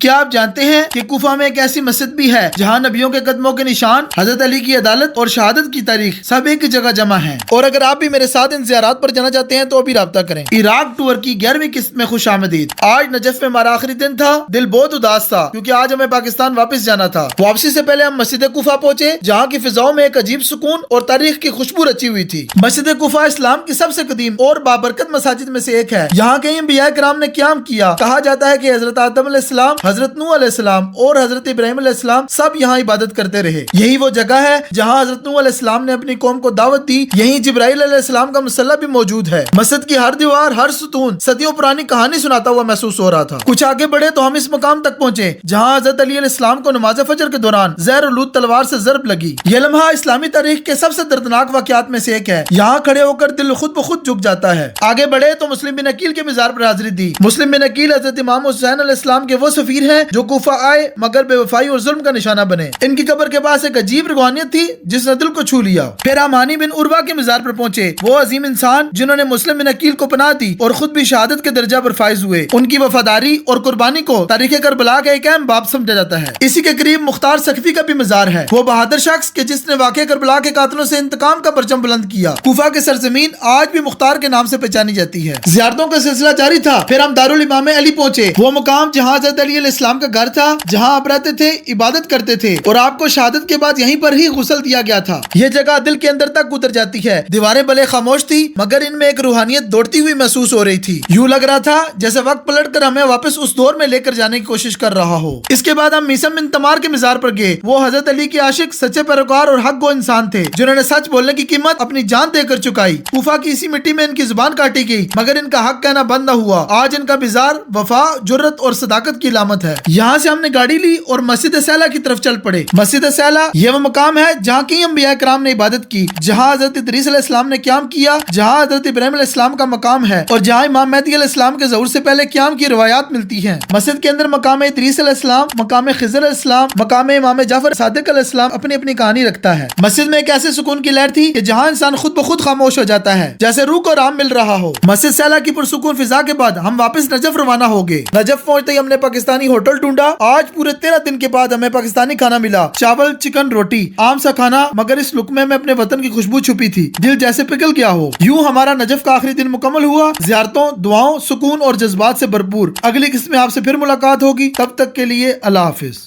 کیا آپ جانتے ہیں کہ کوفہ میں ایک ایسی مسجد بھی ہے جہاں نبیوں کے قدموں کے نشان، حضرت علی کی عدالت اور شہادت کی تاریخ سب ایک جگہ جمع ہیں؟ اور اگر آپ بھی میرے ساتھ ان زیارات پر جانا چاہتے ہیں تو ابھی رابطہ کریں۔ عراق ٹور کی 11ویں قسط میں خوش آمدید۔ آج نجف میں ہمارا آخری دن تھا۔ دل بہت اداس تھا کیونکہ آج ہمیں پاکستان واپس جانا تھا۔ واپسی سے پہلے ہم مسجد کوفہ پہنچے جہاں کی فضاؤں میں ایک عجیب سکون اور تاریخ کی خوشبو رچی ہوئی تھی۔ مسجد کوفہ اسلام کی سب سے قدیم اور بابرکت مساجد میں سے ایک ہے۔ یہاں کئی انبیاء کرام نے قیام کیا۔ کہا جاتا ہے کہ حضرت آدم علیہ السلام، حضرت نوح علیہ السلام اور حضرت ابراہیم علیہ السلام سب یہاں عبادت کرتے رہے۔ یہی وہ جگہ ہے جہاں حضرت نوح علیہ السلام نے اپنی قوم کو دعوت دی۔ یہیں جبرائیل علیہ السلام کا مصلی بھی موجود ہے۔ مسجد کی ہر دیوار، ہر ستون صدیوں پرانی کہانی سناتا ہوا محسوس ہو رہا تھا۔ کچھ آگے بڑھے تو ہم اس مقام تک پہنچے جہاں حضرت علی علیہ السلام کو نماز فجر کے دوران زہر آلود تلوار سے ضرب لگی۔ یہ لمحہ اسلامی تاریخ کے سب سے دردناک واقعات میں سے ایک ہے۔ یہاں کھڑے ہو کر دل خود بخود جھک جاتا ہے۔ آگے بڑھے تو مسلم بن عقیل کے مزار پر حاضری دی۔ مسلم بن عقیل حضرت امام حسین علیہ السلام کے وہ سفیر ہیں جو کوفہ آئے مگر بے وفائی اور ظلم کا نشانہ بنے۔ ان کی قبر کے پاس ایک عجیب روحانیت تھی جس نے دل کو چھو لیا۔ پھر ہم ہانی بن عروہ کے مزار پر پہنچے، وہ عظیم انسان جنہوں نے مسلم بن عقیل کو پناہ دی اور خود بھی شہادت کے درجہ پر فائز ہوئے۔ ان کی وفاداری اور قربانی کو تاریخ کربلا کا ایک اہم باب سمجھا جاتا ہے۔ اسی کے قریب مختار سقفی کا بھی مزار ہے، وہ بہادر شخص کہ جس نے واقعہ کربلا کے قاتلوں سے انتقام کا پرچم بلند کیا۔ کوفہ کی سرزمین آج بھی مختار کے نام سے پہچانی جاتی ہے۔ زیارتوں کا سلسلہ جاری تھا۔ پھر ہم دارالامام علی پہنچے، وہ مقام جہاں حضرت علی علیہ السلام کا گھر تھا، جہاں آپ رہتے تھے، عبادت کرتے تھے اور آپ کو شہادت کے بعد یہیں پر ہی غسل دیا گیا تھا۔ یہ جگہ دل کے اندر تک اتر جاتی ہے۔ دیواریں بھلے خاموش تھی مگر ان میں ایک روحانیت دوڑتی ہوئی محسوس ہو رہی تھی۔ یوں لگ رہا تھا جیسے وقت پلٹ کر ہمیں واپس اس دور میں لے کر جانے کی کوشش کر رہا ہو۔ اس کے بعد ہم میثم بن تمار کے مزار پر گئے، وہ حضرت علی کے عاشق، سچے پیروکار اور حق گو انسان تھے جنہوں نے سچ بولنے کی قیمت اپنی جان دے کر چکائی۔ کوفہ کی اسی مٹی میں ان کی زبان کاٹی گئی مگر ان کا حق کہنا بند نہ ہوا۔ آج ان کا مزار وفا، جرت اور صداقت کی علامت ہے۔ یہاں سے ہم نے گاڑی لی اور مسجد سیلہ کی طرف چل پڑے۔ مسجد سیلہ یہ وہ مقام ہے جہاں کئی انبیاء کرام نے عبادت کی، جہاں حضرت ادریس علیہ السلام نے قیام کیا، جہاں حضرت ابراہیم علیہ السلام کا مقام ہے اور جہاں امام مہدی علیہ السلام کے ظہور سے پہلے قیام کی روایات ملتی ہیں۔ مسجد کے اندر مقام ادریس علیہ السلام، مقام خضر علیہ السلام، مقام امام جعفر صادق علیہ السلام اپنی اپنی کہانی رکھتا ہے۔ مسجد میں ایک ایسے سکون کی لہر تھی کہ جہاں انسان خود بخود خاموش ہو جاتا ہے، جیسے روح کو آرام مل رہا ہو۔ مسجد سیلہ کی پرسکون فضا کے بعد ہم واپس نجف روانہ ہو گئے۔ نجف پہنچتے ہی ہم نے پاکستانی ہوٹل ڈھونڈا۔ آج پورے 13 دن کے بعد ہمیں پاکستانی کھانا ملا، چاول، چکن، روٹی، عام سا کھانا مگر اس لقمے میں اپنے وطن کی خوشبو چھپی تھی، دل جیسے پگھل گیا ہو۔ یوں ہمارا نجف کا آخری دن مکمل ہوا، زیارتوں، دعاؤں، سکون اور جذبات سے بھرپور۔ اگلی قسط میں آپ سے پھر ملاقات ہوگی، تب تک کے لیے اللہ حافظ۔